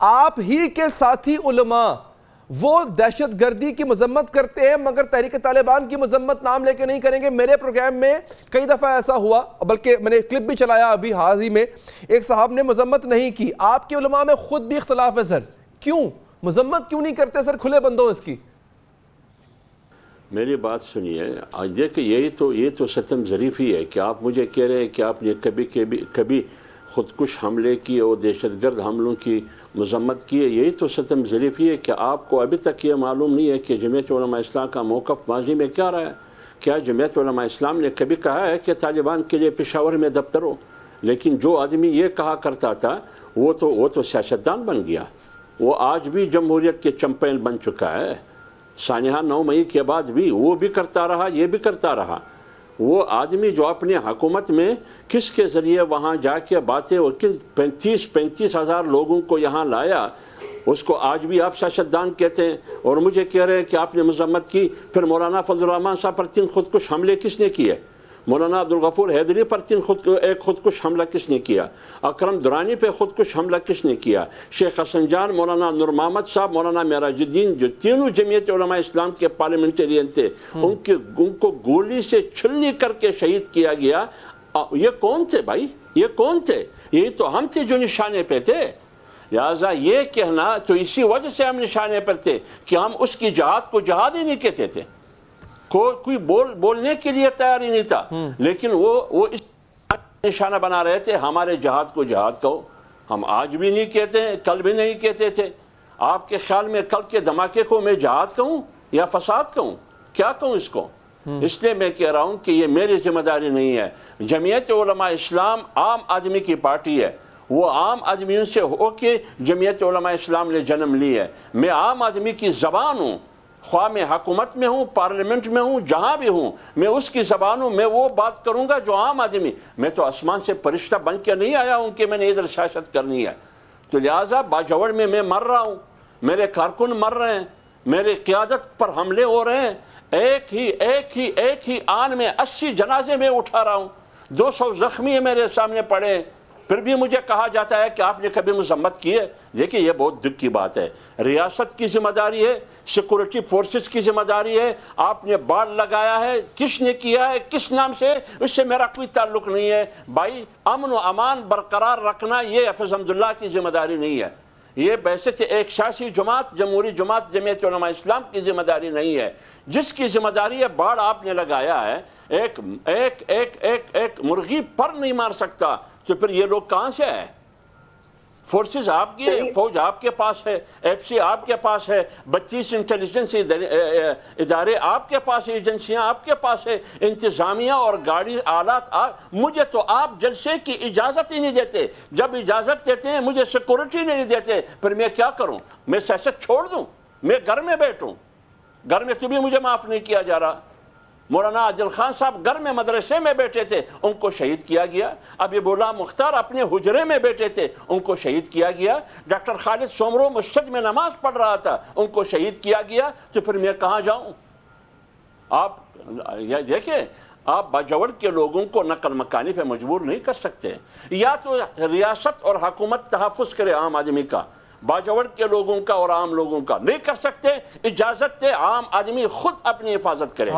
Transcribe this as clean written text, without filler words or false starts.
آپ ہی کے ساتھی علماء وہ دہشت گردی کی مذمت کرتے ہیں مگر تحریک طالبان کی مذمت نام لے کے نہیں کریں گے. میرے پروگرام میں کئی دفعہ ایسا ہوا، بلکہ میں نے کلپ بھی چلایا ابھی حال ہی میں، ایک صاحب نے مذمت نہیں کی. آپ کے علماء میں خود بھی اختلاف ہے سر، کیوں مذمت کیوں نہیں کرتے سر کھلے بندوں اس کی؟ میری بات سنیے، دیکھیں یہ تو ستم ظریفی ہے کہ آپ مجھے کہہ رہے ہیں کہ آپ نے کبھی خودکش حملے کی اور دہشت گرد حملوں کی مذمت کی ہے. یہی تو ستم ظریفی ہے کہ آپ کو ابھی تک یہ معلوم نہیں ہے کہ جمعیت علماء اسلام کا موقف ماضی میں کیا رہا ہے. کیا جمعیت علماء اسلام نے کبھی کہا ہے کہ طالبان کے لیے پشاور میں دفتر ہو؟ لیکن جو آدمی یہ کہا کرتا تھا وہ تو سیاستدان بن گیا. وہ آج بھی جمہوریت کے چمپئن بن چکا ہے. سانحہ 9 مئی کے بعد بھی وہ بھی کرتا رہا، یہ بھی کرتا رہا. وہ آدمی جو اپنے حکومت میں کس کے ذریعے وہاں جا کے باتیں اور 35 ہزار لوگوں کو یہاں لایا، اس کو آج بھی آپ سیاستدان کہتے ہیں اور مجھے کہہ رہے ہیں کہ آپ نے مذمت کی. پھر مولانا فضل الرحمان صاحب پر 3 خودکش حملے کس نے کیے؟ مولانا عبدالغفور حیدری پر 1 خودکش حملہ کس نے کیا؟ اکرم درانی پہ خودکش حملہ کس نے کیا؟ شیخ حسن جان، مولانا نور محمد صاحب، مولانا معراج الدین، جو تینوں جمعیت علماء اسلام کے پارلیمنٹرین تھے، ان کو گولی سے چھلنی کر کے شہید کیا گیا. یہ کون تھے بھائی؟ یہ کون تھے؟ یہی تو ہم تھے جو نشانے پہ تھے. لہٰذا یہ کہنا تو اسی وجہ سے ہم نشانے پر تھے کہ ہم اس کی جہاد کو جہاد ہی نہیں کہتے تھے. کوئی بولنے کے لیے تیار ہی نہیں تھا، لیکن وہ اس نشانہ بنا رہے تھے ہمارے جہاد کو جہاد کہو. ہم آج بھی نہیں کہتے، کل بھی نہیں کہتے تھے. آپ کے خیال میں کل کے دھماکے کو میں جہاد کہوں یا فساد کہوں؟ کیا کہوں اس کو؟ اس لیے میں کہہ رہا ہوں کہ یہ میری ذمہ داری نہیں ہے. جمعیت علماء اسلام عام آدمی کی پارٹی ہے. وہ عام آدمیوں سے ہو کے جمعیت علماء اسلام نے جنم لی ہے. میں عام آدمی کی زبان ہوں، خواہ میں حکومت میں ہوں، پارلیمنٹ میں ہوں، جہاں بھی ہوں، میں اس کی زبان ہوں. میں وہ بات کروں گا جو عام آدمی. میں تو آسمان سے فرشتہ بن کے نہیں آیا ہوں کہ میں نے ادھر سیاست کرنی ہے. تو لہٰذا باجوڑ میں مر رہا ہوں، میرے کارکن مر رہے ہیں، میرے قیادت پر حملے ہو رہے ہیں. ایک ہی آن میں 80 جنازے میں اٹھا رہا ہوں. 200 زخمی میرے سامنے پڑے ہیں. پھر بھی مجھے کہا جاتا ہے کہ آپ نے کبھی مذمت کی ہے. دیکھیں یہ بہت دکھ کی بات ہے. ریاست کی ذمہ داری ہے، سیکورٹی فورسز کی ذمہ داری ہے. آپ نے باڑ لگایا ہے، کس نے کیا ہے، کس نام سے، اس سے میرا کوئی تعلق نہیں ہے. بھائی امن و امان برقرار رکھنا یہ حفیظ حمداللہ کی ذمہ داری نہیں ہے. یہ بحثیت ایک سیاسی جماعت، جمہوری جماعت جمعیت علماء اسلام کی ذمہ داری نہیں ہے. جس کی ذمہ داری ہے باڑ آپ نے لگایا ہے. ایک مرغی پر نہیں مار سکتا، تو پھر یہ لوگ کہاں سے آئے؟ فورسز آپ کی ہے، فوج آپ کے پاس ہے، ایف سی آپ کے پاس ہے، 32 انٹیلیجنس ادارے آپ کے پاس ہے، ایجنسیاں آپ کے پاس ہے، انتظامیہ اور گاڑی آلات مجھے تو آپ جلسے کی اجازت ہی نہیں دیتے. جب اجازت دیتے ہیں مجھے سیکورٹی نہیں دیتے. پھر میں کیا کروں؟ میں سیاست چھوڑ دوں؟ میں گھر میں بیٹھوں؟ گھر میں تو بھی مجھے معاف نہیں کیا جا رہا. مولانا عادل خان صاحب گھر میں مدرسے میں بیٹھے تھے، ان کو شہید کیا گیا. ابھی بولا مختار اپنے حجرے میں بیٹھے تھے، ان کو شہید کیا گیا. ڈاکٹر خالد سومرو مسجد میں نماز پڑھ رہا تھا، ان کو شہید کیا گیا. تو پھر میں کہاں جاؤں؟ آپ دیکھیں، آپ باجوڑ کے لوگوں کو نقل مکانی پہ مجبور نہیں کر سکتے. یا تو ریاست اور حکومت تحفظ کرے عام آدمی کا، باجوڑ کے لوگوں کا اور عام لوگوں کا. نہیں کر سکتے، اجازت دے عام آدمی خود اپنی حفاظت کرے.